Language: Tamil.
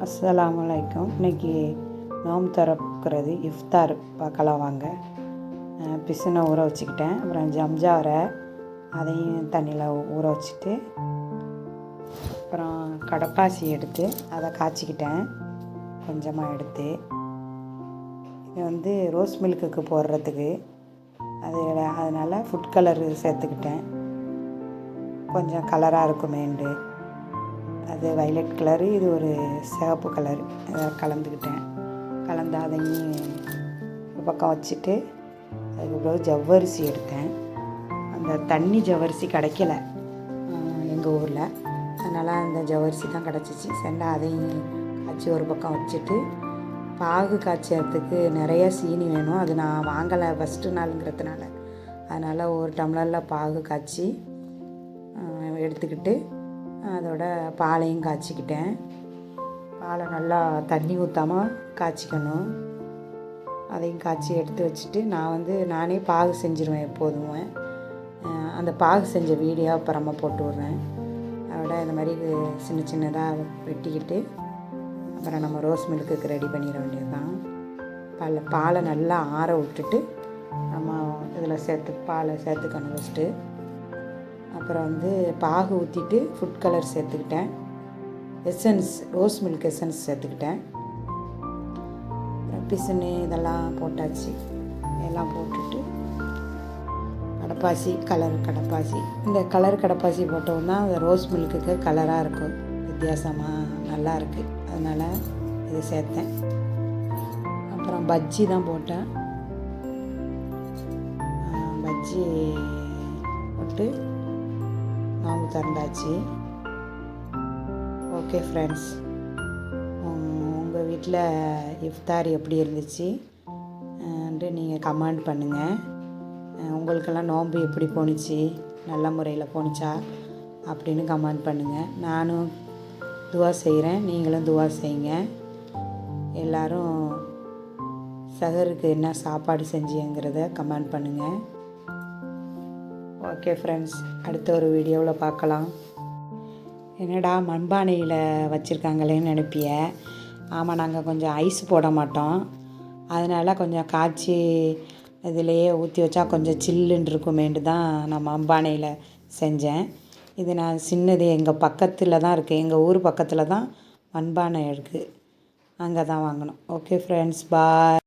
அஸ்ஸலாமு அலைக்கும். இன்றைக்கி நோம்பு திறக்கிறது இஃப்தார் பார்க்கலாம் வாங்க. பிசுனை ஊற வச்சுக்கிட்டேன். அப்புறம் ஜம்ஜாரை அதையும் தண்ணியில் ஊற வச்சுட்டு அப்புறம் கடப்பாசி எடுத்து அதை காய்ச்சிக்கிட்டேன் கொஞ்சமாக எடுத்து. இது ரோஸ் மில்க்குக்கு போடுறதுக்கு அதனால் ஃபுட் கலரு சேர்த்துக்கிட்டேன். கொஞ்சம் கலராக இருக்குமேண்டு அது வைலட் கலரு, இது ஒரு சிவப்பு கலர். அதை கலந்து அதையும் ஒரு பக்கம் வச்சுட்டு அதுக்கப்புறம் ஜவ்வரிசி எடுத்தேன். அந்த தண்ணி ஜவ்வரிசி கிடைக்கல எங்கள் ஊரில், அதனால் அந்த ஜவ்வரிசி தான் கிடச்சிச்சு. செண்டா அதையும் காய்ச்சி ஒரு பக்கம் வச்சுட்டு பாகு காய்ச்சறதுக்கு நிறைய சீனி வேணும். அது நான் வாங்கலை ஃபஸ்ட்டு நாளுங்கிறதுனால, அதனால் ஒரு டம்ளரில் பாகு காய்ச்சி எடுத்துக்கிட்டு அதோட பாலையும் காய்ச்சிக்கிட்டேன். பாலை நல்லா தண்ணி ஊற்றாமல் காய்ச்சிக்கணும். அதையும் காய்ச்சி எடுத்து வச்சுட்டு நானே பாகு செஞ்சுருவேன் எப்போதுமே. அந்த பாகு செஞ்ச வீடியோ அப்புறமா போட்டு விட்றேன். அதோட இந்த மாதிரி சின்ன சின்னதாக வெட்டிக்கிட்டு அப்புறம் நம்ம ரோஸ் மில்க்குக்கு ரெடி பண்ணிட வேண்டியது தான். பாலை நல்லா ஆற விட்டுட்டு நம்ம இதில் பாலை சேர்த்துக்கணும் ஃபஸ்ட்டு. அப்புறம் பாகு ஊற்றிட்டு ஃபுட் கலர் சேர்த்துக்கிட்டேன். எசன்ஸ், ரோஸ் மில்க் எசன்ஸ் சேர்த்துக்கிட்டேன். பிசுனு இதெல்லாம் போட்டாச்சு. எல்லாம் போட்டுட்டு கடப்பாசி, கடப்பாசி, இந்த கலர் கடப்பாசி போட்டோம்னா அந்த ரோஸ் மில்க்குக்கு கலராக இருக்கும், வித்தியாசமாக நல்லா இருக்குது. அதனால் இது சேர்த்தேன். அப்புறம் பஜ்ஜி தான் போட்டேன். பஜ்ஜி போட்டு நோம்பு திறந்தாச்சு. ஓகே ஃப்ரெண்ட்ஸ், உங்கள் வீட்டில் இஃப்தார் எப்படி இருந்துச்சு நீங்கள் கமெண்ட் பண்ணுங்கள். உங்களுக்கெல்லாம் நோம்பு எப்படி போணுச்சு, நல்ல முறையில் போணுச்சா அப்படின்னு கமெண்ட் பண்ணுங்கள். நானும் துவா செய்கிறேன், நீங்களும் துவா செய்யுங்க. எல்லோரும் சஹருக்கு என்ன சாப்பாடு செஞ்சீங்கிறத கமெண்ட் பண்ணுங்கள். ஓகே ஃப்ரெண்ட்ஸ், அடுத்த ஒரு வீடியோவில் பார்க்கலாம். என்னடா மண்பானையில் வச்சுருக்காங்களேன்னு நினைப்பிய. ஆமாம், நாங்கள் கொஞ்சம் ஐஸ் போட மாட்டோம், அதனால் கொஞ்சம் காய்ச்சி இதிலையே ஊற்றி வச்சா கொஞ்சம் சில்லுன்னு இருக்குமேண்டு தான் நான் மண்பானையில் செஞ்சேன். இது நான் சின்னது எங்கள் பக்கத்தில் தான் இருக்குது, எங்கள் ஊர் பக்கத்தில் தான் மண்பானை இருக்குது, அங்கே தான் வாங்கினோம். ஓகே ஃப்ரெண்ட்ஸ், பாய்.